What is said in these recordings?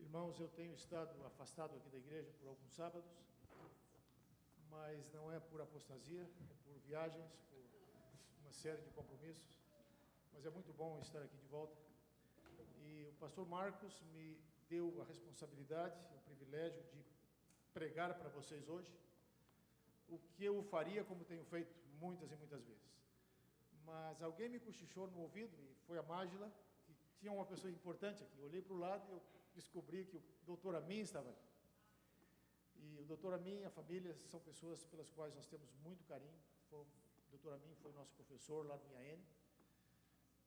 Irmãos, eu tenho estado afastado aqui da igreja por alguns sábados, mas não é por apostasia, é por viagens, por uma série de compromissos, mas é muito bom estar aqui de volta. E o pastor Marcos me deu a responsabilidade, o privilégio de pregar para vocês hoje, o que eu faria como tenho feito muitas e muitas vezes. Mas alguém me cochichou no ouvido, e foi a Mágila, que tinha uma pessoa importante aqui. Eu olhei para o lado e eu descobri que o doutor Amin estava ali. E o doutor Amin e a família são pessoas pelas quais nós temos muito carinho. O doutor Amin foi nosso professor lá no IAN.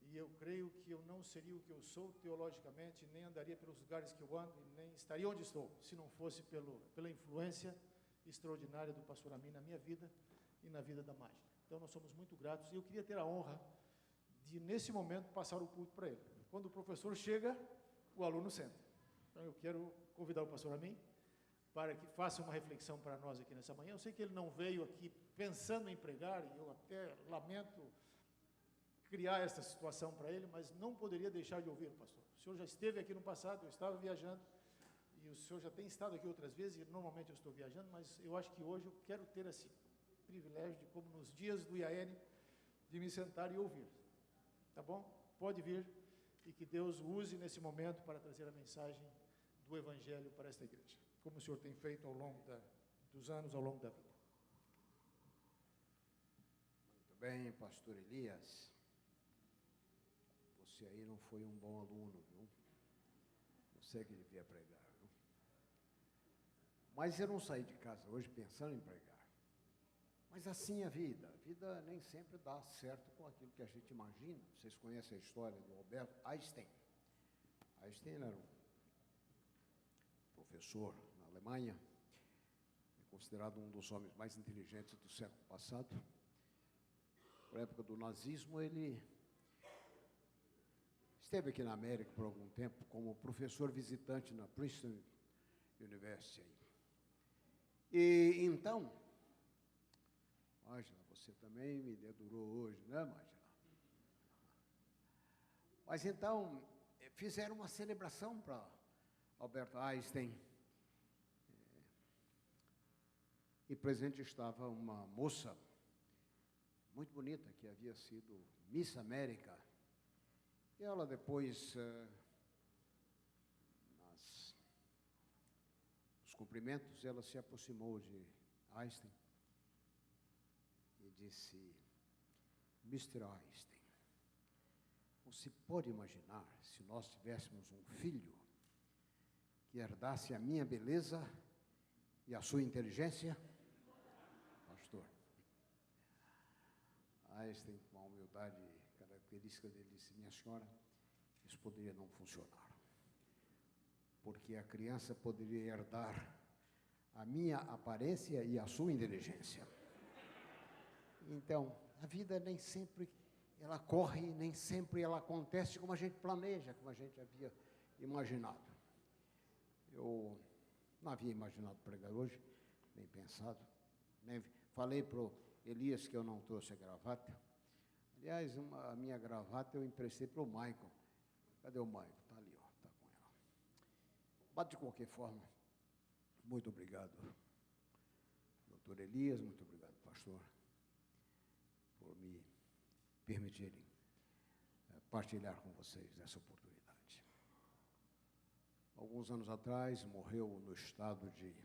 E eu creio que eu não seria o que eu sou teologicamente, nem andaria pelos lugares que eu ando, e nem estaria onde estou, se não fosse pela influência extraordinária do pastor Amin na minha vida e na vida da Mágila. Então nós somos muito gratos, e eu queria ter a honra de, nesse momento, passar o púlpito para ele. Quando o professor chega, o aluno senta. Então eu quero convidar o pastor Amin para que faça uma reflexão para nós aqui nessa manhã. Eu sei que ele não veio aqui pensando em pregar, e eu até lamento criar essa situação para ele, mas não poderia deixar de ouvir, pastor. O senhor já esteve aqui no passado, eu estava viajando, e o senhor já tem estado aqui outras vezes, e normalmente eu estou viajando, mas eu acho que hoje eu quero ter esse privilégio de, como nos dias do IAN, de me sentar e ouvir. Tá bom? Pode vir, e que Deus o use nesse momento para trazer a mensagem do Evangelho para esta igreja, como o senhor tem feito ao longo dos anos, ao longo da vida. Muito bem, pastor Elias. Você aí não foi um bom aluno, viu? Você que devia pregar, viu? Mas eu não saí de casa hoje pensando em pregar. Mas assim é a vida nem sempre dá certo com aquilo que a gente imagina. Vocês conhecem a história do Albert Einstein. Einstein era um professor na Alemanha, é considerado um dos homens mais inteligentes do século passado. Na época do nazismo, ele esteve aqui na América por algum tempo como professor visitante na Princeton University. E então, Mágila, você também me dedurou hoje, né, Mágila? Mas então, fizeram uma celebração para Albert Einstein. E presente estava uma moça muito bonita, que havia sido Miss América. E ela depois, nos cumprimentos, ela se aproximou de Einstein e disse: Mr. Einstein, você pode imaginar se nós tivéssemos um filho que herdasse a minha beleza e a sua inteligência? Pastor, Einstein, com a humildade característica dele, disse: minha senhora, isso poderia não funcionar, porque a criança poderia herdar a minha aparência e a sua inteligência. Então, a vida nem sempre ela corre, nem sempre ela acontece como a gente planeja, como a gente havia imaginado. Eu não havia imaginado pregar hoje, nem pensado, nem falei para o Elias que eu não trouxe a gravata. Aliás, a minha gravata eu emprestei para o Michael. Cadê o Michael? Está ali, ó, está com ela. Mas, de qualquer forma, muito obrigado, doutor Elias, muito obrigado, pastor, por me permitirem partilhar com vocês essa oportunidade. Alguns anos atrás, morreu no estado de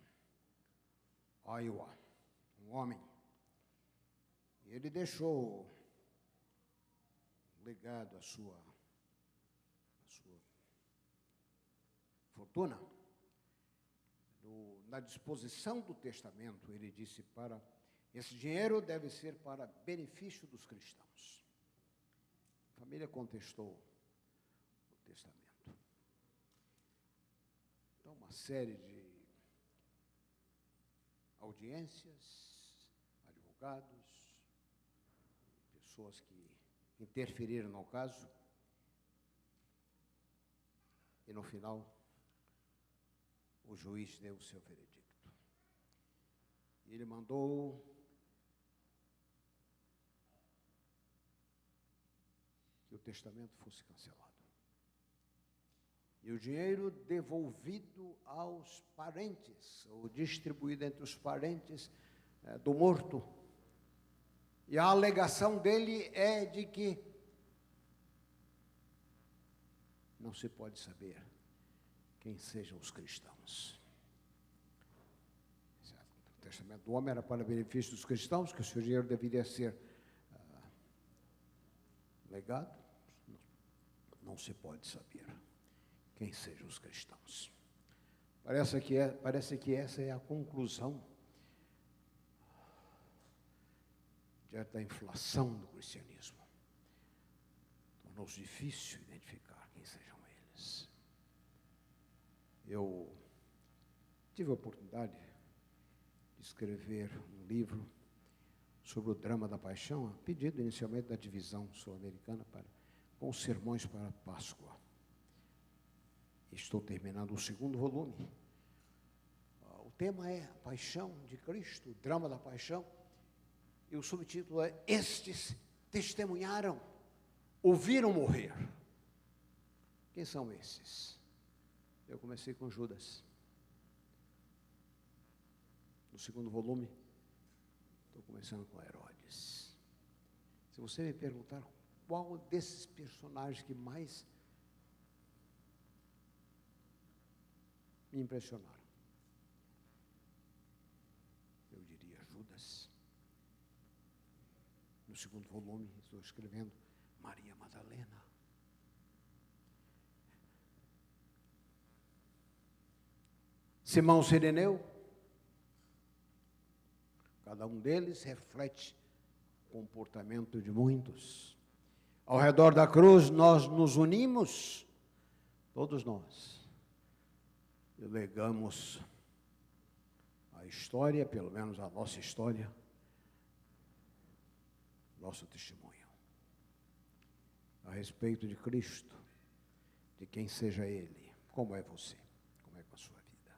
Iowa um homem. E ele deixou um legado, a sua fortuna. Na disposição do testamento, ele disse: esse dinheiro deve ser para benefício dos cristãos. A família contestou o testamento. Então, uma série de audiências, advogados, pessoas que interferiram no caso, e no final, o juiz deu o seu veredicto. Ele mandou que o testamento fosse cancelado. e o dinheiro devolvido aos parentes, ou distribuído entre os parentes do morto. E a alegação dele é de que não se pode saber quem sejam os cristãos. O testamento do homem era para benefício dos cristãos, que o seu dinheiro deveria ser legado. Não se pode saber quem sejam os cristãos. Parece que essa é a conclusão diante da inflação do cristianismo. Tornou-se difícil identificar quem sejam eles. Eu tive a oportunidade de escrever um livro sobre o drama da paixão, a pedido inicialmente da divisão sul-americana com os sermões para a Páscoa. Estou terminando o 2º volume. O tema é a paixão de Cristo, o drama da paixão, e o subtítulo é: Estes testemunharam, ouviram morrer. Quem são esses? Eu comecei com Judas. No 2º volume, estou começando com Herodes. Se você me perguntar qual desses personagens que mais me impressionaram, eu diria Judas. No 2º volume, estou escrevendo Maria Madalena. Simão Sireneu. Cada um deles reflete o comportamento de muitos. Ao redor da cruz, nós nos unimos, todos nós, e legamos a história, pelo menos a nossa história, nosso testemunho a respeito de Cristo, de quem seja Ele, como é você, como é com a sua vida.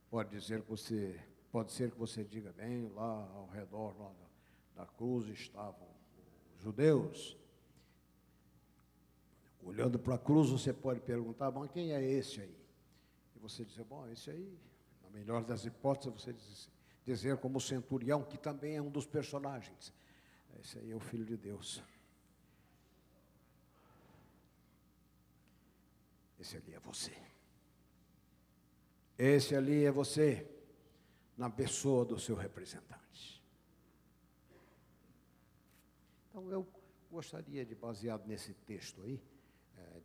Pode ser que você diga, bem, lá ao redor lá da cruz estavam os judeus. Olhando para a cruz, você pode perguntar, bom, quem é esse aí? E você dizer, bom, esse aí, na melhor das hipóteses, você dizer como o centurião, que também é um dos personagens. Esse aí é o Filho de Deus. Esse ali é você. Esse ali é você, na pessoa do seu representante. Então, eu gostaria de, baseado nesse texto aí,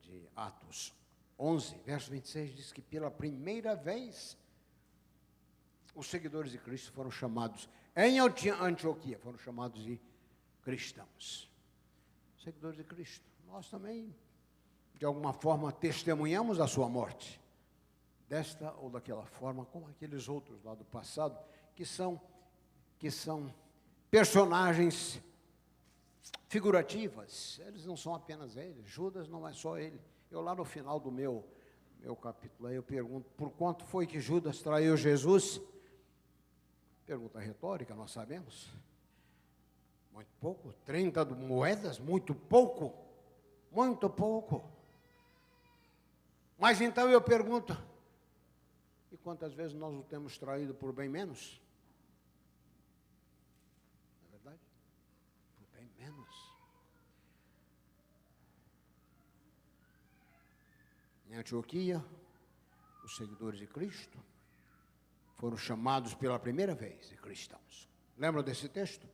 de Atos 11, verso 26, diz que pela primeira vez os seguidores de Cristo foram chamados, em Antioquia, foram chamados de cristãos. Seguidores de Cristo. Nós também, de alguma forma, testemunhamos a sua morte, desta ou daquela forma, como aqueles outros lá do passado, que são personagens figurativas. Eles não são apenas eles. Judas não é só ele. Eu lá no final do meu capítulo, aí eu pergunto, por quanto foi que Judas traiu Jesus? Pergunta retórica, nós sabemos. Muito pouco, 30 moedas, muito pouco. Muito pouco. Mas então eu pergunto, e quantas vezes nós o temos traído por bem menos? Não é verdade? Por bem menos. Em Antioquia, os seguidores de Cristo foram chamados pela primeira vez de cristãos. Lembram desse texto?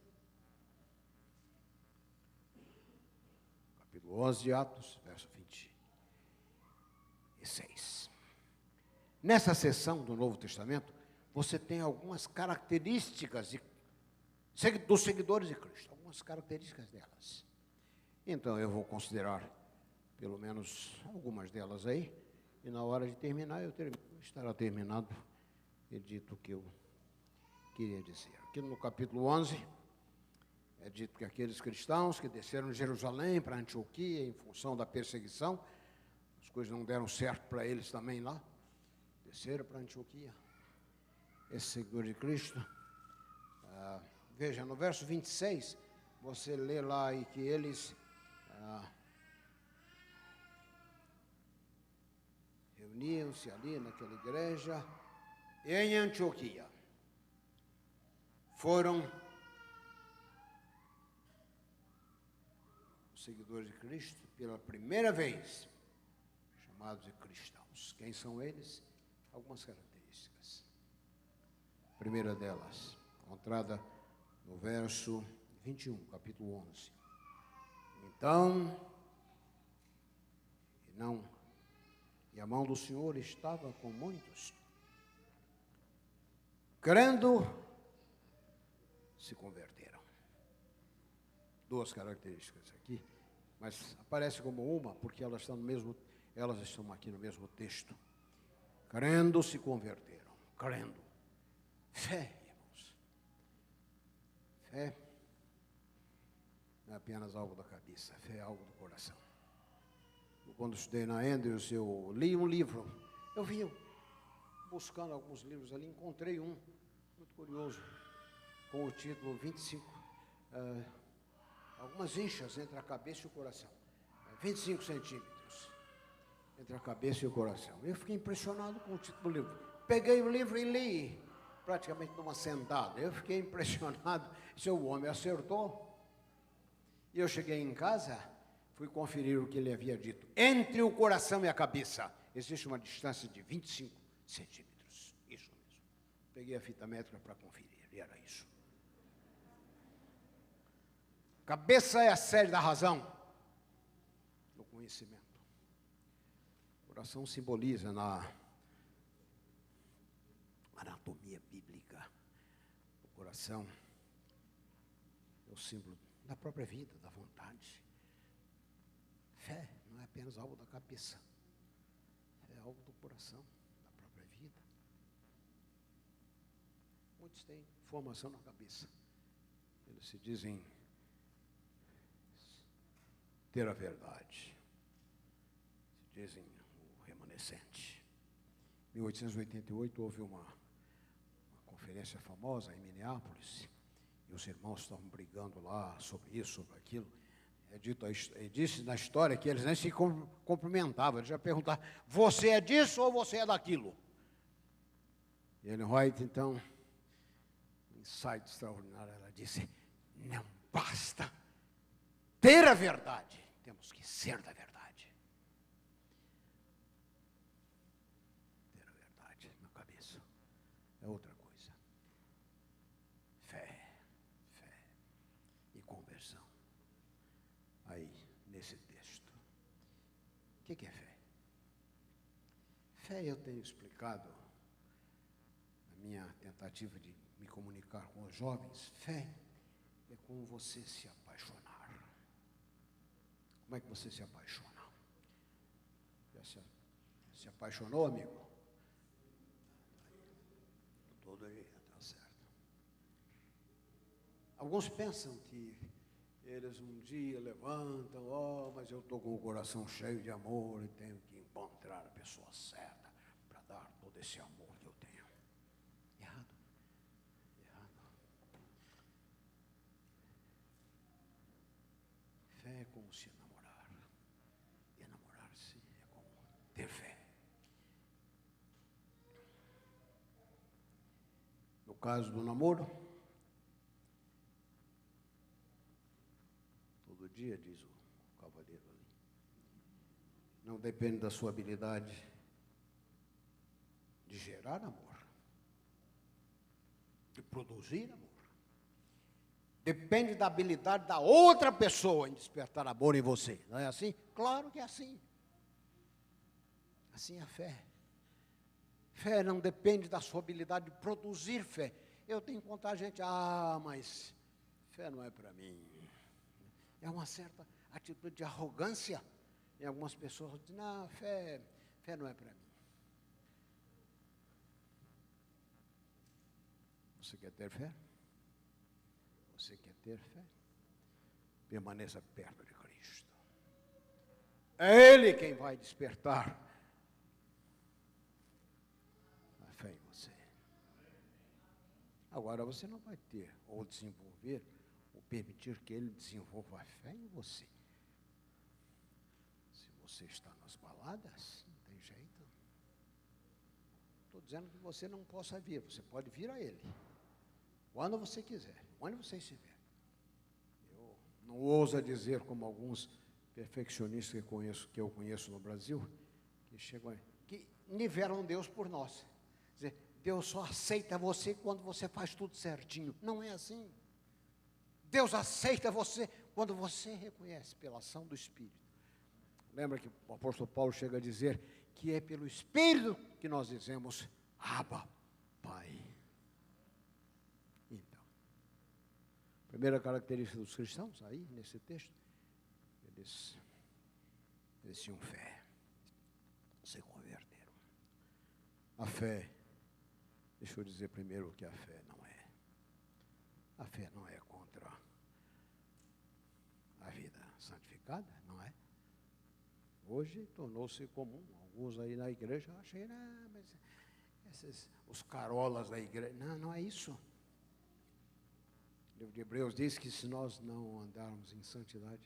Capítulo 11 de Atos, verso 26. Nessa seção do Novo Testamento, você tem algumas características dos seguidores de Cristo, algumas características delas. Então, eu vou considerar pelo menos algumas delas aí, e na hora de terminar, estará terminado e dito o que eu queria dizer. Aqui no capítulo 11, é dito que aqueles cristãos que desceram de Jerusalém para Antioquia, em função da perseguição, as coisas não deram certo para eles também lá, desceram para Antioquia. Esse seguidor de Cristo, veja, no verso 26, você lê lá e que eles reuniam-se ali naquela igreja, em Antioquia. Foram os seguidores de Cristo, pela primeira vez, chamados de cristãos. Quem são eles? Algumas características. A primeira delas, encontrada no verso 21, capítulo 11. Então, e a mão do Senhor estava com muitos, crendo, se converteram. Duas características aqui, mas aparece como uma, porque elas estão aqui no mesmo texto. Crendo, se converteram. Crendo. Fé, irmãos. Fé não é apenas algo da cabeça, fé é algo do coração. Quando estudei na Andrews, eu li um livro. Eu vim buscando alguns livros ali, encontrei um, muito curioso, com o título 25, algumas inchas entre a cabeça e o coração. 25 centímetros entre a cabeça e o coração. Eu fiquei impressionado com o título do livro. Peguei o livro e li, praticamente numa sentada. Eu fiquei impressionado, se o homem acertou. E eu cheguei em casa, fui conferir o que ele havia dito. Entre o coração e a cabeça, existe uma distância de 25 centímetros. Isso mesmo. Peguei a fita métrica para conferir, e era isso. Cabeça é a sede da razão, do conhecimento. O coração simboliza na anatomia bíblica. O coração é o símbolo da própria vida, da vontade. Fé não é apenas algo da cabeça, é algo do coração, da própria vida. Muitos têm formação na cabeça. Eles se dizem ter a verdade. Se dizem o remanescente. Em 1888 houve uma conferência famosa em Minneapolis, e os irmãos estavam brigando lá sobre isso, sobre aquilo. Disse na história que eles nem se cumprimentavam, eles já perguntavam, você é disso ou você é daquilo? E Ellen White, então, um insight extraordinário, ela disse, não basta ter a verdade, temos que ser da verdade. Ter a verdade na cabeça é outra coisa. Fé e conversão. Aí, nesse texto. O que é fé? Fé, eu tenho explicado, na minha tentativa de me comunicar com os jovens, fé é como você se apaixonar. Como é que você se apaixona? Já se apaixonou, amigo? Todo dia, tá certo. Alguns pensam que eles um dia levantam, mas eu estou com o coração cheio de amor e tenho que encontrar a pessoa certa para dar todo esse amor que eu tenho. Errado. Fé é como se enamorar. E enamorar-se é como ter fé. No caso do namoro, todo dia, diz o cavalheiro ali, não depende da sua habilidade de gerar amor, de produzir amor. Depende da habilidade da outra pessoa em despertar amor em você. Não é assim? Claro que é assim. Assim é a fé. Fé não depende da sua habilidade de produzir fé. Eu tenho que contar a gente, mas fé não é para mim. É uma certa atitude de arrogância. E algumas pessoas dizem, não, fé não é para mim. Você quer ter fé? Você quer ter fé? Permaneça perto de Cristo. É Ele quem vai despertar a fé em você. Agora, você não vai ter ou desenvolver ou permitir que Ele desenvolva a fé em você. Se você está nas baladas, não tem jeito. estou dizendo que você não possa vir, você pode vir a Ele, quando você quiser, onde você estiver. Eu não ouso dizer como alguns perfeccionistas que eu conheço no Brasil, que chegam, que nivelam Deus por nós. Quer dizer, Deus só aceita você quando você faz tudo certinho. Não é assim. Deus aceita você quando você reconhece pela ação do Espírito. Lembra que o apóstolo Paulo chega a dizer que é pelo Espírito que nós dizemos, Abba, Pai. Então, primeira característica dos cristãos, aí, nesse texto, eles tinham fé, se converteram. A fé, deixa eu dizer primeiro o que a fé não é. A fé não é contra a vida santificada, não é? Hoje tornou-se comum, alguns aí na igreja acham, mas os carolas da igreja, não é isso. O livro de Hebreus diz que se nós não andarmos em santidade,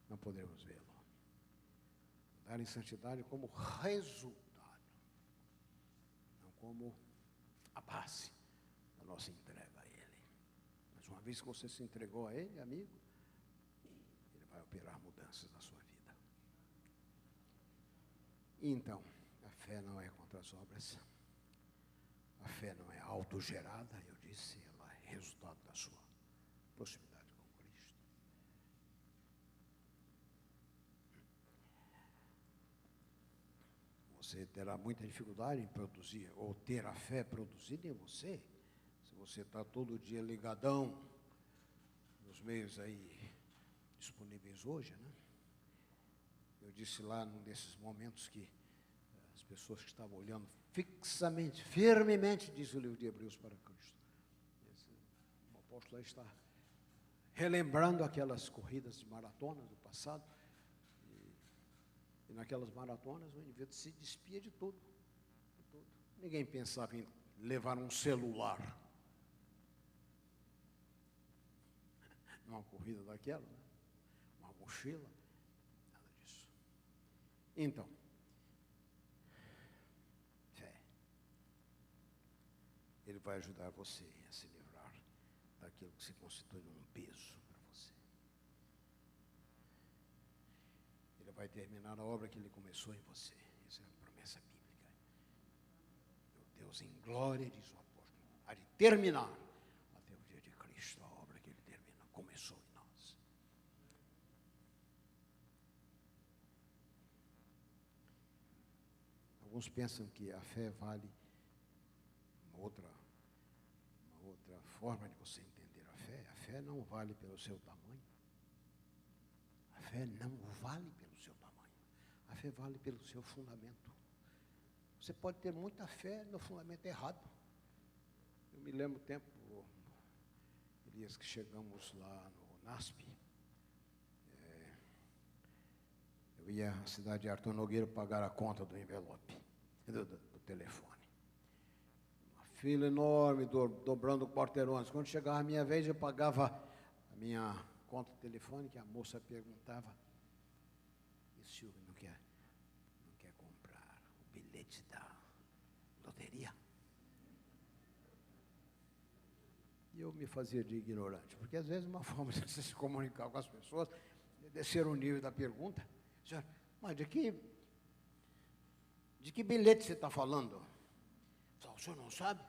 não podemos vê-lo. Andar em santidade como resultado, não como a base da nossa entrega a Ele. Mas uma vez que você se entregou a Ele, amigo, Ele vai operar mudanças na sua vida. Então, a fé não é contra as obras, a fé não é autogerada, eu disse, ela é resultado da sua proximidade com Cristo. Você terá muita dificuldade em produzir, ou ter a fé produzida em você, se você está todo dia ligadão nos meios aí disponíveis hoje, né? Eu disse lá num desses momentos que as pessoas que estavam olhando fixamente, firmemente, diz o livro de Hebreus, para Cristo. O apóstolo aí está relembrando aquelas corridas de maratonas do passado, e naquelas maratonas o indivíduo se despia de tudo, de tudo. Ninguém pensava em levar um celular numa corrida daquela, né? Uma mochila, nada disso. Então, fé. Ele vai ajudar você a se livrar daquilo que se constitui um peso para você. Ele vai terminar a obra que Ele começou em você. Essa é a promessa bíblica. O Deus em glória, diz o apóstolo, há de terminar até o dia de Cristo a obra que Ele termina, começou em nós. Alguns pensam que a fé vale uma outra forma de você entender a fé. A fé não vale pelo seu tamanho. A fé não vale pelo seu tamanho. A fé vale pelo seu fundamento. Você pode ter muita fé no fundamento errado. Eu me lembro o tempo, Elias, que chegamos lá no NASP. Eu ia à cidade de Arthur Nogueira pagar a conta do envelope, do telefone. Uma fila enorme, dobrando quarteirões. Quando chegava a minha vez, eu pagava a minha conta telefônica, a moça perguntava, e o senhor não quer comprar o bilhete da loteria? E eu me fazia de ignorante, porque às vezes uma forma de se comunicar com as pessoas é descer o nível da pergunta. Senhor, mas de que bilhete você está falando? O senhor não sabe?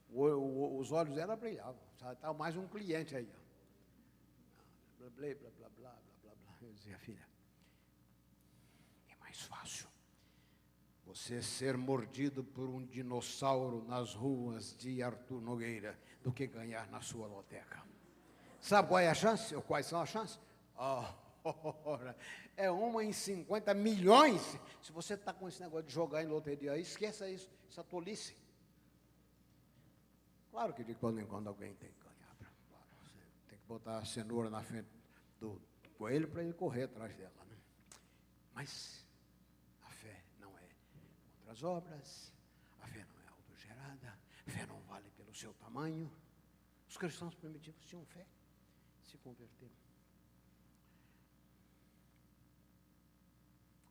Os olhos dela brilhavam. Estava mais um cliente aí. Blá, blá, blá, blá, blá, blá, blá. Eu dizia, filha, é mais fácil você ser mordido por um dinossauro nas ruas de Arthur Nogueira do que ganhar na sua loteca. Sabe qual é a chance? Ou quais são as chances? É 1 em 50 milhões. Se você está com esse negócio de jogar em loteria aí, esqueça isso, essa tolice. Claro que de quando em quando alguém tem que ganhar. Claro, você tem que botar a cenoura na frente do coelho para ele correr atrás dela, né? Mas a fé não é contra as obras, a fé não é autogerada, a fé não vale pelo seu tamanho. Os cristãos primitivos tinham fé, se converteram.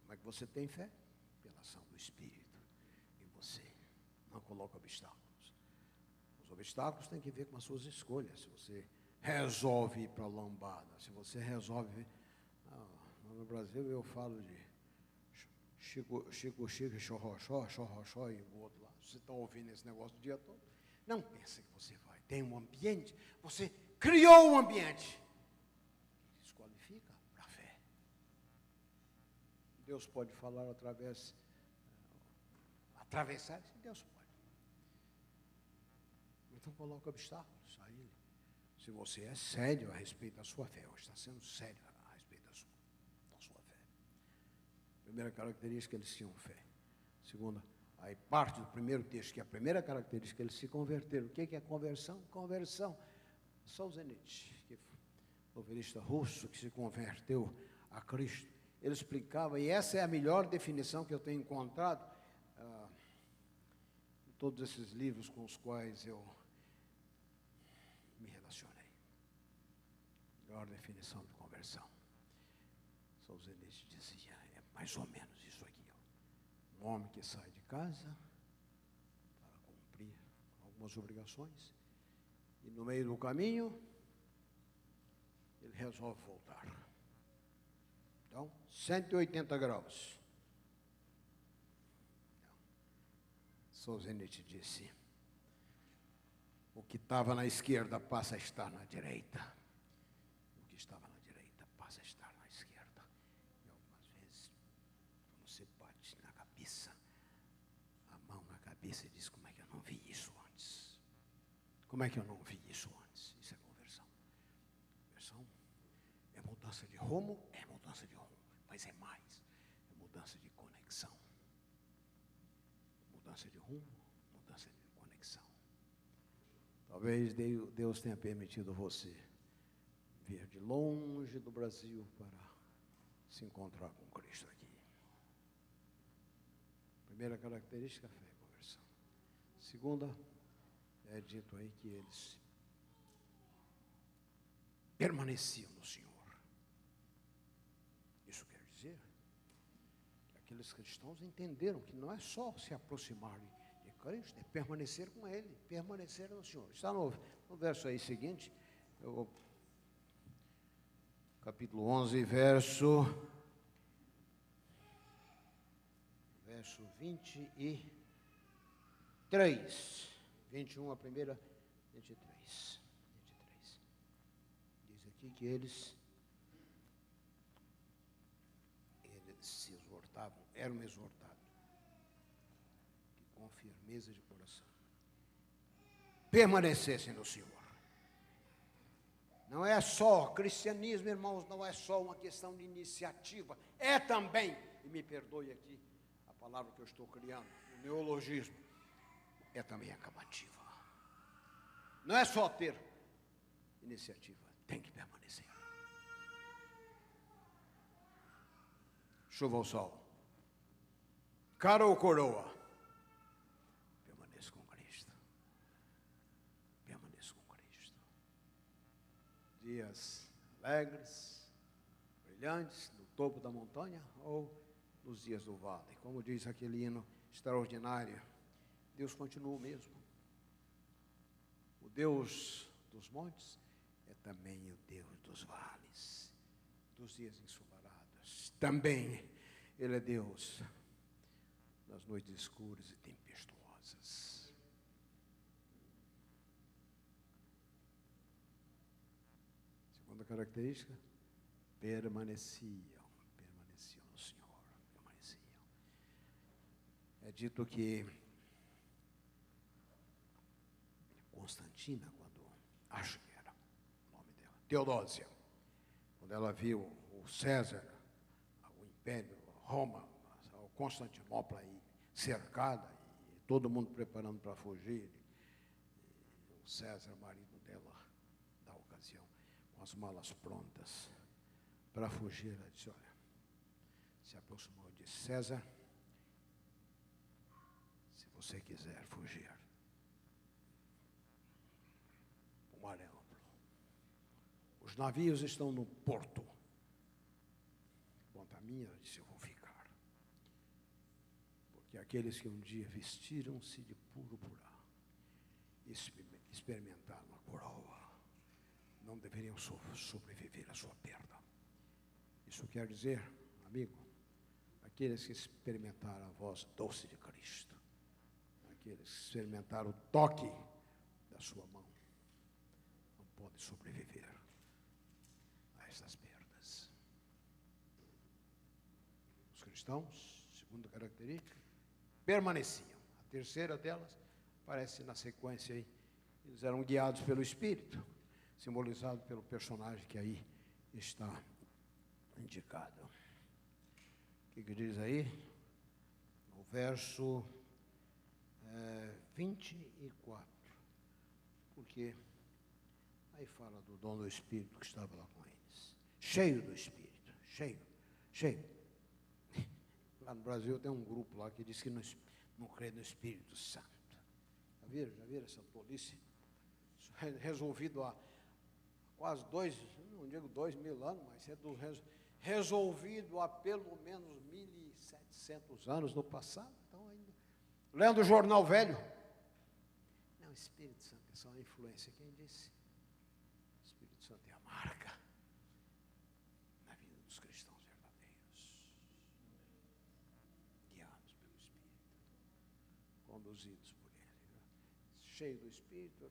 Como é que você tem fé? pela ação do Espírito em você. Não coloque obstáculos. Os obstáculos têm que ver com as suas escolhas. Se você resolve ir para a lambada, se você resolve... no Brasil eu falo de Chico, xorroxó e o outro lá. Vocês estão ouvindo esse negócio o dia todo? Não pense que você vai. Tem um ambiente, você criou um ambiente. Desqualifica para a fé. Deus pode falar atravessar, Deus pode. Então coloca obstáculos a Ele. Se você é sério a respeito da sua fé, ou está sendo sério a respeito da sua fé. Primeira característica, eles tinham fé. Segunda, aí parte do primeiro texto, que é a primeira característica, eles se converteram. O que é conversão? Conversão. Solzhenitsyn, que novelista russo que se converteu a Cristo, ele explicava, e essa é a melhor definição que eu tenho encontrado em todos esses livros com os quais eu me relacionei. Melhor definição de conversão. Solzhenitsyn dizia, é mais ou menos isso aqui. Um homem que sai de casa para cumprir algumas obrigações e no meio do caminho ele resolve voltar. Então, 180 graus. Solzhenitsyn disse, o que estava na esquerda passa a estar na direita. O que estava na direita passa a estar na esquerda. E algumas vezes, quando você bate na cabeça, a mão na cabeça e diz, como é que eu não vi isso antes? Como é que eu não vi isso antes? Isso é conversão. Conversão é mudança de rumo, mas é mais. É mudança de conexão. Mudança de rumo, mudança de conexão. Talvez Deus tenha permitido você vir de longe do Brasil para se encontrar com Cristo aqui. Primeira característica, fé e conversão. Segunda, é dito aí que eles permaneciam no Senhor. Isso quer dizer que aqueles cristãos entenderam que não é só se aproximarem de Cristo, é permanecer com Ele, permanecer no Senhor. Está no verso aí seguinte, capítulo 11, verso 23. 21, a primeira, 23. Diz aqui que eles se exortavam, eram exortados, que com firmeza de coração permanecessem no Senhor. Não é só, cristianismo, irmãos, não é só uma questão de iniciativa, é também, e me perdoe aqui a palavra que eu estou criando, o neologismo, é também acabativa. Não é só ter iniciativa, tem que permanecer. Chuva ou sol, cara ou coroa, permaneça com Cristo. Permaneça com Cristo. Dias alegres, brilhantes, no topo da montanha ou nos dias do vale. Como diz aquele hino extraordinário, Deus continua o mesmo. O Deus dos montes é também o Deus dos vales, dos dias ensolarados. Também Ele é Deus das noites escuras e tempestuosas. Segunda característica, permaneciam no Senhor, permaneciam. É dito que Constantina, quando, acho que era o nome dela, Teodósia, quando ela viu o César, o Império, Roma, Constantinopla aí, cercada, e todo mundo preparando para fugir, e o César, marido dela, da ocasião, com as malas prontas para fugir, ela disse, olha, se aproximou e disse, César, se você quiser fugir, o mar é amplo. Os navios estão no porto. Quanto a mim, ela disse, eu vou ficar. que aqueles que um dia vestiram-se de púrpura e experimentaram a coroa, não deveriam sobreviver à sua perda. Isso quer dizer, amigo, aqueles que experimentaram a voz doce de Cristo, aqueles que experimentaram o toque da sua mão, não podem sobreviver a essas perdas. Os cristãos, segunda característica, permaneciam. A terceira delas aparece na sequência aí. Eles eram guiados pelo Espírito, simbolizado pelo personagem que aí está indicado. O que diz aí? No verso 24. Porque aí fala do dom do Espírito que estava lá com eles. Cheio do Espírito. Cheio. Lá no Brasil tem um grupo lá que diz que não crê no Espírito Santo. Já viram essa tolice? Isso é resolvido há quase não digo 2000 anos, mas é resolvido há pelo menos 1.700 anos no passado. Então, ainda lendo o jornal velho. Não, o Espírito Santo é só uma influência. Quem disse? O Espírito Santo é a marca na vida dos cristãos verdadeiros, guiados pelo Espírito, conduzidos por Ele, cheio do Espírito.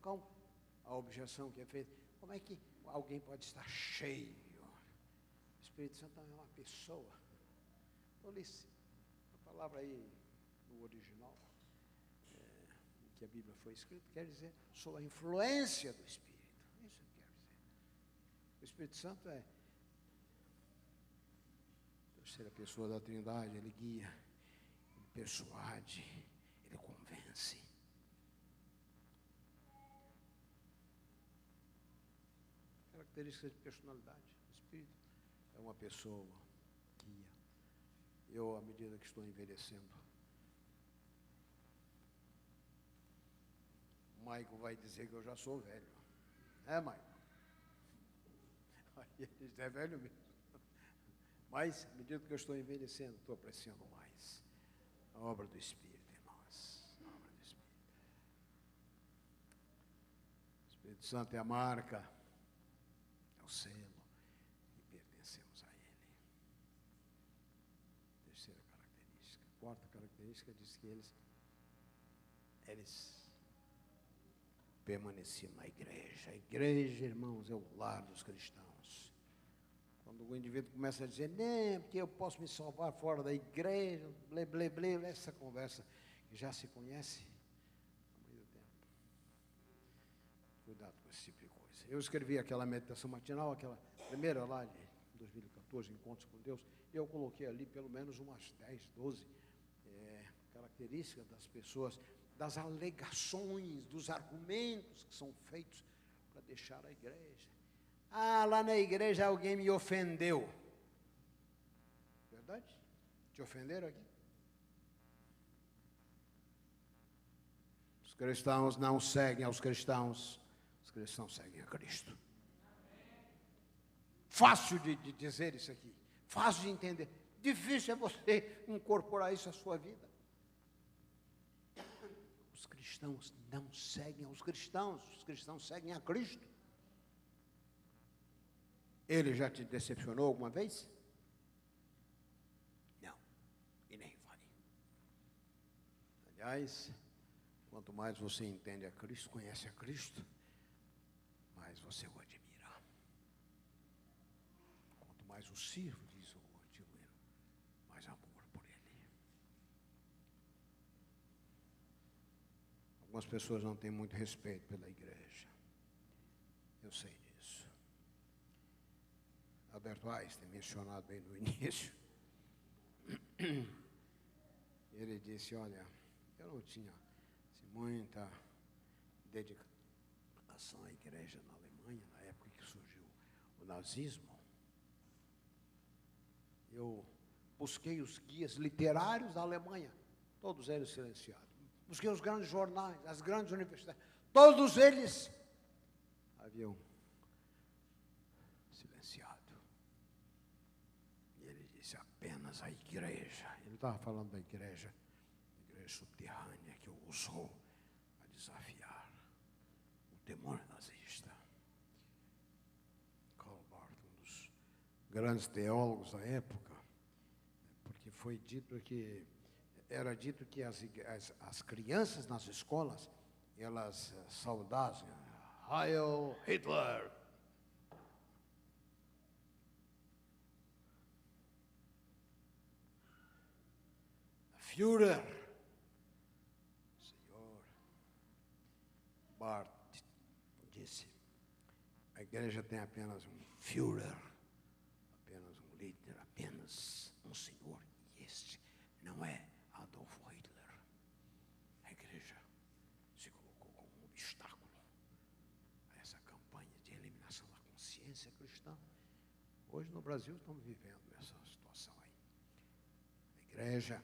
Como a objeção que é feita, como é que alguém pode estar cheio? O Espírito Santo é uma pessoa. Tolice. A palavra aí no original, em que a Bíblia foi escrita, quer dizer, sob a influência do Espírito. Isso que quer dizer. O Espírito Santo é a terceira pessoa da Trindade. Ele guia, ele persuade, ele convence. Características de personalidade. O Espírito é uma pessoa guia. Eu, à medida que estou envelhecendo, o Maico vai dizer que eu já sou velho. É, Maico? Ele diz, é velho mesmo. Mas, à medida que eu estou envelhecendo, estou apreciando mais a obra do Espírito em nós. A obra do Espírito. O Espírito Santo é a marca, é o selo, e pertencemos a Ele. Terceira característica. Quarta característica diz que eles permaneciam na igreja. A igreja, irmãos, é o lar dos cristãos. Quando o indivíduo começa a dizer, não, porque eu posso me salvar fora da igreja, blé, essa conversa que já se conhece há muito tempo. Cuidado com esse tipo de coisa. Eu escrevi aquela meditação matinal, aquela primeira lá de 2014, Encontros com Deus, e eu coloquei ali pelo menos umas 10, 12 características das pessoas, das alegações, dos argumentos que são feitos para deixar a igreja. Ah, lá na igreja alguém me ofendeu. Verdade? Te ofenderam aqui? Os cristãos não seguem aos cristãos, os cristãos seguem a Cristo. Fácil de dizer isso aqui, fácil de entender. Difícil é você incorporar isso à sua vida. Os cristãos não seguem aos cristãos, os cristãos seguem a Cristo. Ele já te decepcionou alguma vez? Não, e nem vai. Aliás, quanto mais você entende a Cristo, conhece a Cristo, mais você o admira. Quanto mais o sirvo, diz o antigo hino, mais amor por Ele. Algumas pessoas não têm muito respeito pela igreja. Eu sei disso. Alberto Einstein, mencionado bem no início, ele disse, olha, eu não tinha muita dedicação à igreja na Alemanha, na época que surgiu o nazismo. Eu busquei os guias literários da Alemanha, todos eles silenciados. Busquei os grandes jornais, as grandes universidades, todos eles haviam silenciado. E ele disse apenas a igreja. Ele estava falando da igreja subterrânea que o usou a desafiar o demônio nazista. Karl Barth, um dos grandes teólogos da época, porque foi dito que era dito que as crianças nas escolas, elas saudassem Heil Hitler. Führer. Senhor Barth disse, a igreja tem apenas um Führer, apenas um líder, apenas um senhor, e este não é Adolf Hitler. A igreja se colocou como um obstáculo a essa campanha de eliminação da consciência cristã. Hoje no Brasil estamos vivendo essa situação aí. A igreja,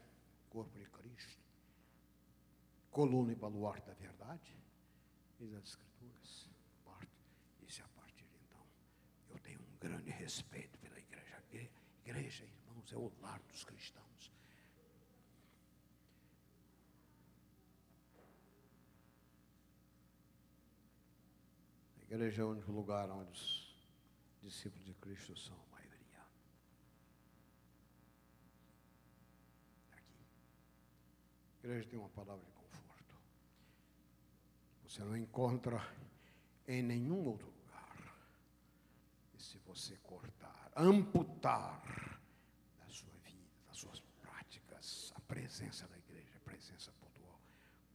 corpo de Cristo, coluna e baluarte da verdade, diz as Escrituras. Barth disse, a partir de então, eu tenho um grande respeito pela igreja. Igreja, irmãos, é o lar dos cristãos. A igreja é o único lugar onde os discípulos de Cristo são a maioria. A igreja tem uma palavra de conforto. Você não encontra em nenhum outro lugar. E se você cortar, amputar da sua vida, das suas práticas, a presença da igreja, a presença pontual,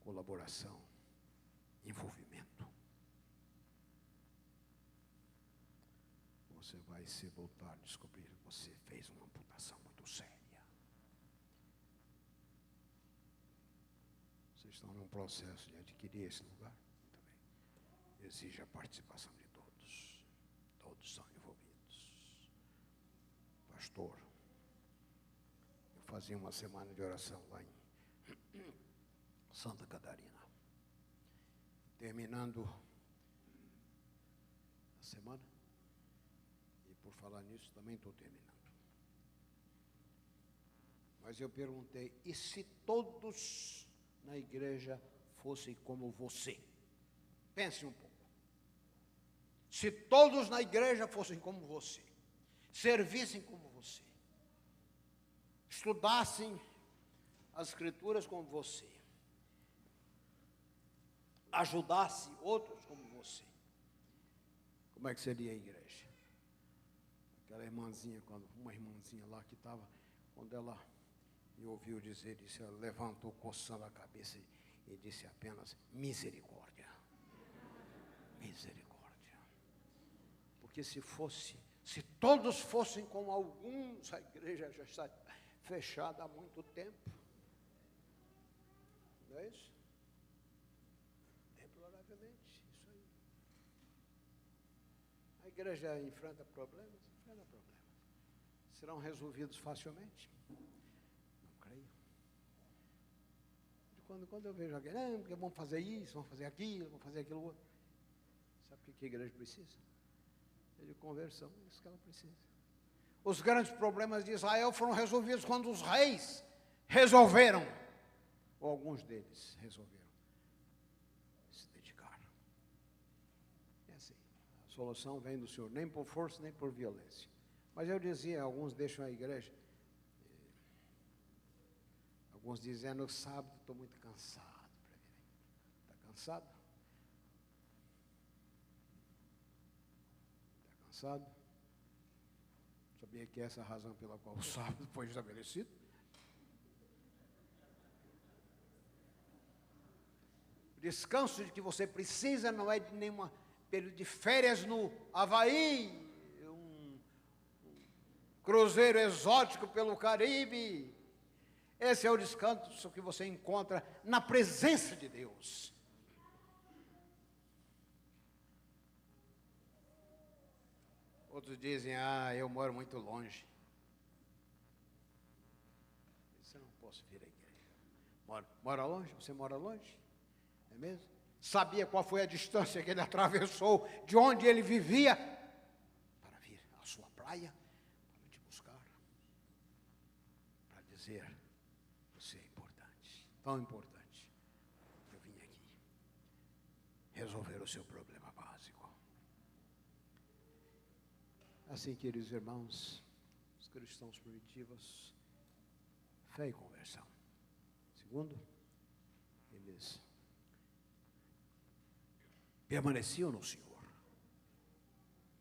colaboração, envolvimento, você vai se voltar a descobrir que você fez uma amputação muito séria. Estão num processo de adquirir esse lugar também. Exige a participação de todos. Todos são envolvidos. Pastor, eu fazia uma semana de oração lá em Santa Catarina. Terminando a semana, e por falar nisso, também estou terminando. Mas eu perguntei, e se todos na igreja fossem como você? Pense um pouco. Se todos na igreja fossem como você, servissem como você, estudassem as Escrituras como você, ajudassem outros como você, como é que seria a igreja? Aquela irmãzinha, uma irmãzinha lá que estava, quando ela me ouviu dizer, disse, ela levantou coçando a cabeça e disse apenas, misericórdia. Misericórdia. Porque se todos fossem como alguns, a igreja já está fechada há muito tempo. Não é isso? Deploravelmente, isso aí. A igreja enfrenta problemas? Enfrenta problemas. Serão resolvidos facilmente? Quando eu vejo alguém, porque vamos fazer isso, vamos fazer aquilo outro. Sabe o que a igreja precisa? É de conversão, é isso que ela precisa. Os grandes problemas de Israel foram resolvidos quando os reis resolveram, ou alguns deles resolveram, se dedicaram. É assim, a solução vem do Senhor, nem por força, nem por violência. Mas eu dizia, alguns deixam a igreja, alguns dizem, no sábado estou muito cansado para vir. Está cansado? Está cansado? Sabia que essa é a razão pela qual o sábado foi estabelecido? O descanso de que você precisa não é de nenhum período de férias no Havaí, um cruzeiro exótico pelo Caribe. Esse é o descanso que você encontra na presença de Deus. Outros dizem, eu moro muito longe. Eu não posso vir à igreja. Mora longe? Você mora longe? É mesmo? Sabia qual foi a distância que ele atravessou de onde ele vivia para vir à sua praia, para te buscar? dizer, você é importante, tão importante. Eu vim aqui resolver o seu problema básico. Assim, queridos irmãos, os cristãos primitivos, fé e conversão. Segundo, eles permaneciam no Senhor.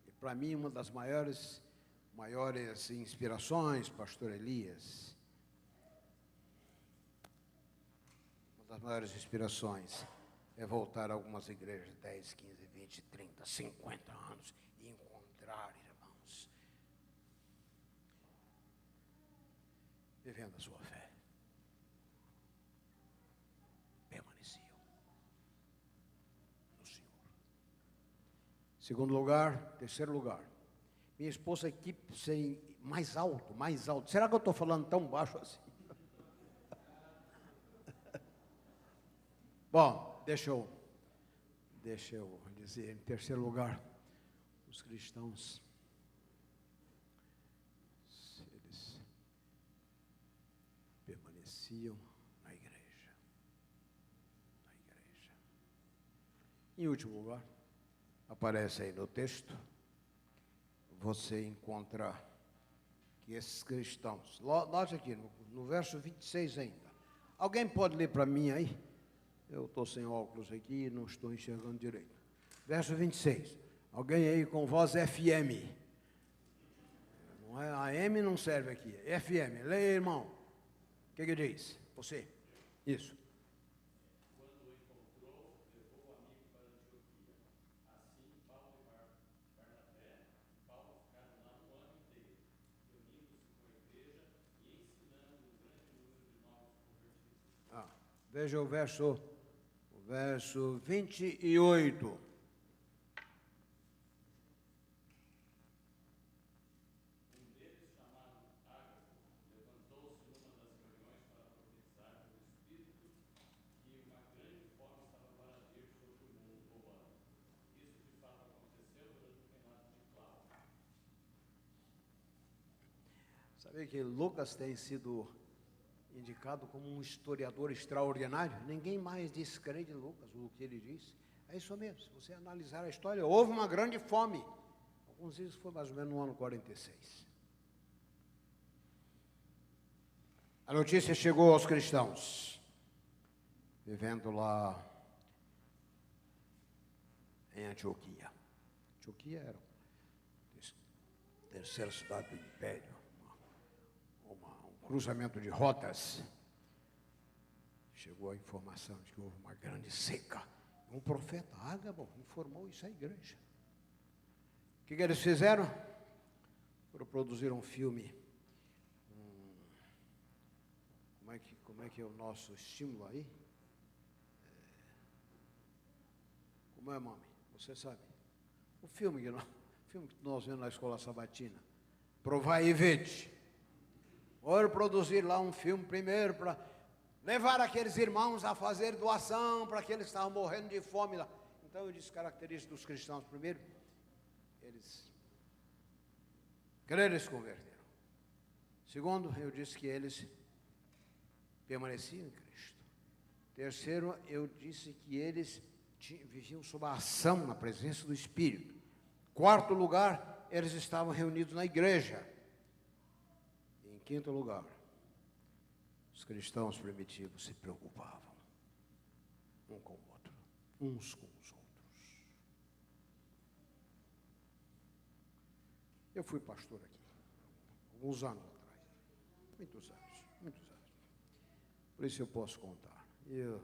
E para mim, uma das maiores inspirações, pastor Elias, uma das maiores inspirações é voltar a algumas igrejas, 10, 15, 20, 30, 50 anos, e encontrar irmãos vivendo a sua fé. Permaneciam no Senhor. Segundo lugar, terceiro lugar. Minha esposa aqui sem mais alto, mais alto. Será que eu estou falando tão baixo assim? Bom, deixa eu dizer, em terceiro lugar, os cristãos, eles permaneciam na igreja. Na igreja. Em último lugar, aparece aí no texto, você encontra que esses cristãos, note aqui, no verso 26 ainda. Alguém pode ler para mim aí? Eu estou sem óculos aqui e não estou enxergando direito. Verso 26. Alguém aí com voz FM. Não é, AM não serve aqui. FM. Leia, irmão. O que diz? Você. Isso. Quando o encontrou, levou o amigo para Antioquia. Assim, Paulo e Barnabé e Paulo ficaram lá um ano inteiro, reunindo-se com a igreja e ensinando um grande número de novos convertidos. Veja o verso 28. Um deles, chamado Ágabo, levantou-se numa das reuniões para profetizar pelo Espírito que uma grande fome estava para vir sobre o mundo romano. Isso de fato aconteceu durante o reinado de Cláudio. Sabe que Lucas tem sido indicado como um historiador extraordinário? Ninguém mais descrede Lucas, o que ele disse. É isso mesmo, se você analisar a história, houve uma grande fome. Alguns dizem que foi mais ou menos no ano 46. A notícia chegou aos cristãos, vivendo lá em Antioquia. Antioquia era a terceira cidade do Império. Cruzamento de rotas, chegou a informação de que houve uma grande seca. Um profeta, Ágabo, informou isso à igreja. O que eles fizeram? Foram produzir um filme. Como é que é o nosso estímulo aí? Como é, mami? Você sabe? O filme que nós vemos na escola sabatina. Provai e vede. Foram produzir lá um filme primeiro para levar aqueles irmãos a fazer doação para aqueles que estavam morrendo de fome lá. Então eu disse características dos cristãos. Primeiro, eles creram e se converteram. Segundo, eu disse que eles permaneciam em Cristo. Terceiro, eu disse que eles viviam sob a ação, na presença do Espírito. Quarto lugar, eles estavam reunidos na igreja. Em quinto lugar, os cristãos primitivos se preocupavam um com o outro, uns com os outros. Eu fui pastor aqui, alguns anos atrás, muitos anos. Por isso eu posso contar. Eu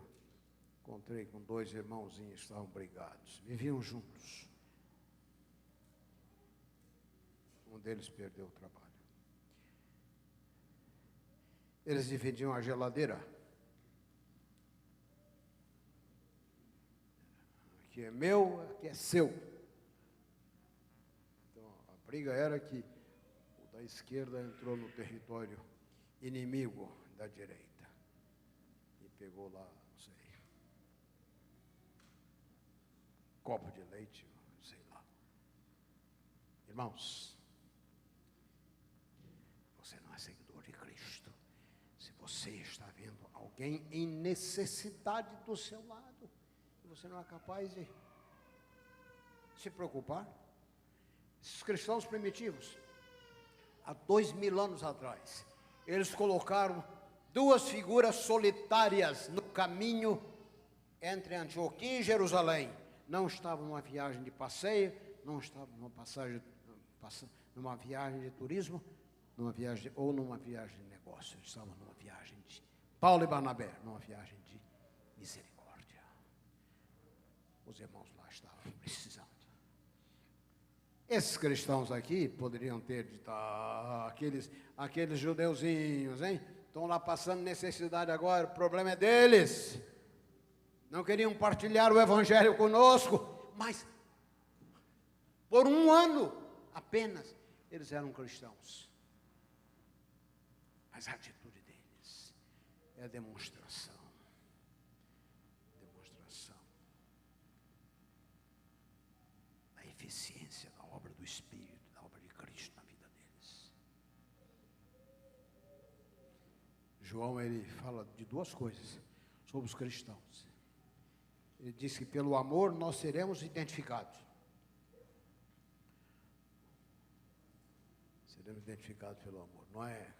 encontrei com dois irmãozinhos que estavam brigados, viviam juntos. Um deles perdeu o trabalho. Eles dividiam a geladeira. Aqui é meu, aqui é seu. Então, a briga era que o da esquerda entrou no território inimigo da direita. E pegou lá, não sei, copo de leite, sei lá. Irmãos, você não é seguidor de Cristo. você está vendo alguém em necessidade do seu lado, e você não é capaz de se preocupar. Esses cristãos primitivos, há 2000 anos atrás, eles colocaram duas figuras solitárias no caminho entre Antioquia e Jerusalém. Não estavam numa viagem de passeio, não estavam numa viagem de turismo, numa viagem de negócio. Eles estavam numa viagem de Paulo e Barnabé, numa viagem de misericórdia. Os irmãos lá estavam precisando. Esses cristãos aqui poderiam ter dito, aqueles judeuzinhos, hein? Estão lá passando necessidade agora, o problema é deles. Não queriam partilhar o evangelho conosco, mas por um ano apenas eles eram cristãos. Mas a atitude deles é a demonstração da eficiência da obra do Espírito, da obra de Cristo na vida deles. João, ele fala de duas coisas sobre os cristãos. Ele diz que pelo amor nós seremos identificados. Seremos identificados pelo amor, não é?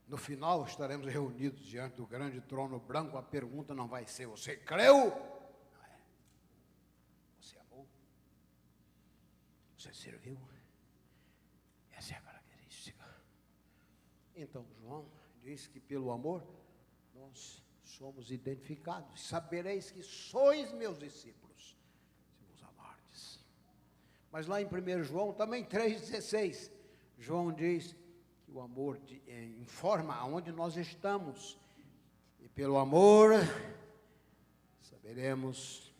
No final estaremos reunidos diante do grande trono branco, a pergunta não vai ser, você creu? Não é. Você amou? Você serviu? Essa é a característica. Então, João diz que pelo amor nós somos identificados. Sabereis que sois meus discípulos, se vos amardes. Mas lá em 1 João, também 3,16, João diz que o amor informa aonde nós estamos. E pelo amor, saberemos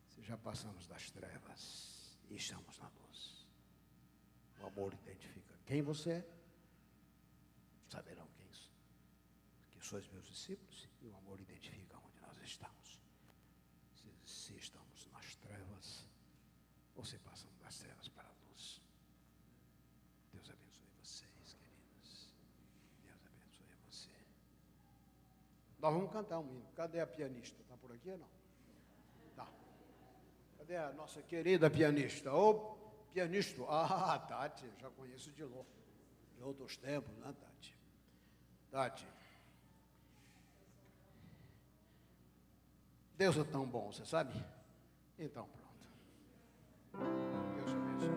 se já passamos das trevas e estamos na luz. O amor identifica quem você é, saberão que sois meus discípulos, e o amor identifica onde nós estamos. Se estamos nas trevas, ou se passamos das trevas para a luz. Deus abençoe vocês, queridos. Deus abençoe você. Nós vamos cantar um hino. Cadê a pianista? Está por aqui ou não? Tá. Cadê a nossa querida pianista? Ô, pianista. Ah, Tati, já conheço de outros tempos, né, Tati? Tati. Deus é tão bom, você sabe? Então, pronto. Deus te abençoe.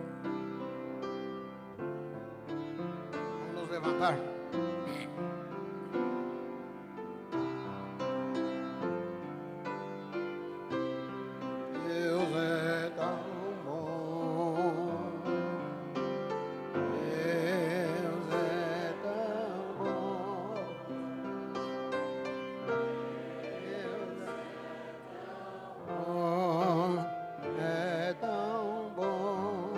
Vamos nos levantar. Deus é tão bom. Deus é tão bom. É tão bom.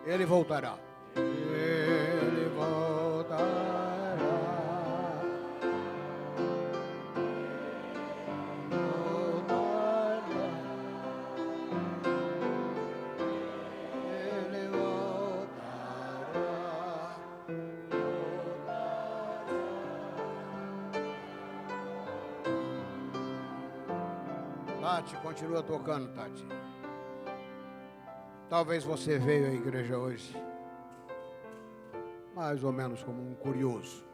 Ele voltará. Ele voltará. Ele voltará. Tati, continua tocando, Tati. Talvez você veio à igreja hoje mais ou menos como um curioso.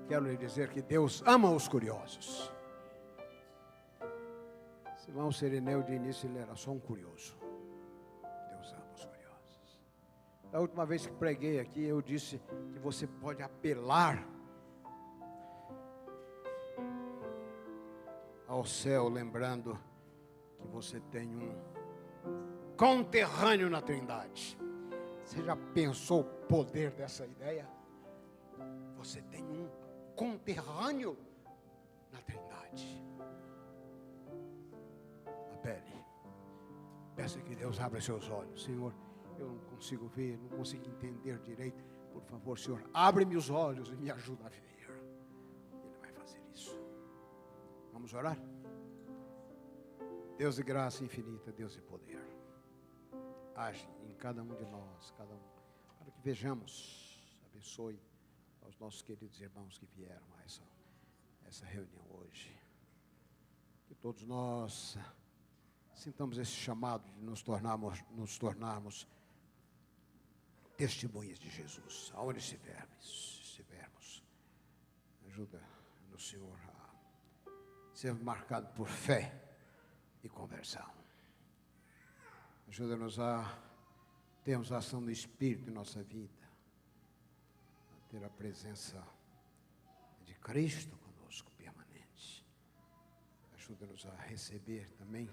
Quero lhe dizer que Deus ama os curiosos. Irmão Sirineu, de início, ele era só um curioso. Deus ama os curiosos. Da última vez que preguei aqui, eu disse que você pode apelar ao céu, lembrando que você tem um conterrâneo na Trindade. Você já pensou o poder dessa ideia? Você tem um conterrâneo na Trindade. Apele. Peça que Deus abra seus olhos. Senhor, eu não consigo ver, não consigo entender direito. Por favor, Senhor, abre-me os olhos e me ajuda a ver. Ele vai fazer isso. Vamos orar? Deus de graça infinita, Deus de poder. age em cada um de nós, cada um, para que vejamos, abençoe aos nossos queridos irmãos que vieram a essa reunião hoje. Que todos nós sintamos esse chamado de nos tornarmos testemunhas de Jesus, aonde estivermos. Ajuda no Senhor a ser marcado por fé e conversão. Ajuda-nos a termos a ação do Espírito em nossa vida, a ter a presença de Cristo conosco permanente. Ajuda-nos a receber também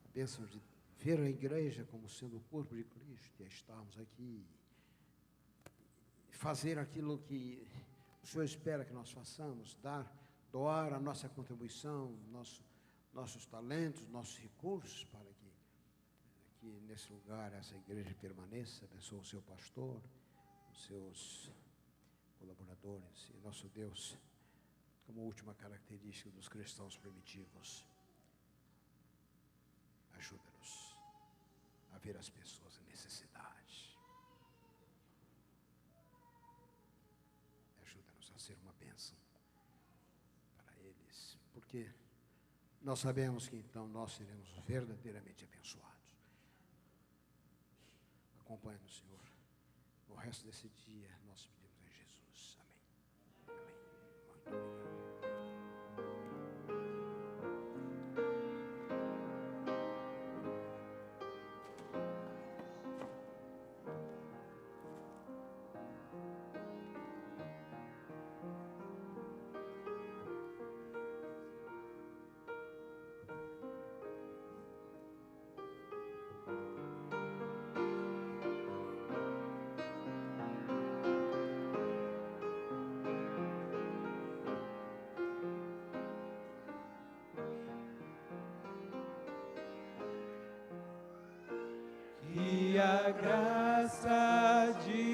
a bênção de ver a igreja como sendo o corpo de Cristo, e a estarmos aqui, fazer aquilo que o Senhor espera que nós façamos, doar a nossa contribuição, nossos talentos, nossos recursos, para que aqui nesse lugar essa igreja permaneça. Abençoe o seu pastor, os seus colaboradores, e nosso Deus, como última característica dos cristãos primitivos, ajuda-nos a ver as pessoas em necessidade. Ajuda-nos a ser uma bênção para eles, porque nós sabemos que então nós seremos verdadeiramente abençoados. Acompanhe-nos, Senhor, no resto desse dia. Nós pedimos em Jesus. Amém. Amém. Muito obrigado. Que a graça de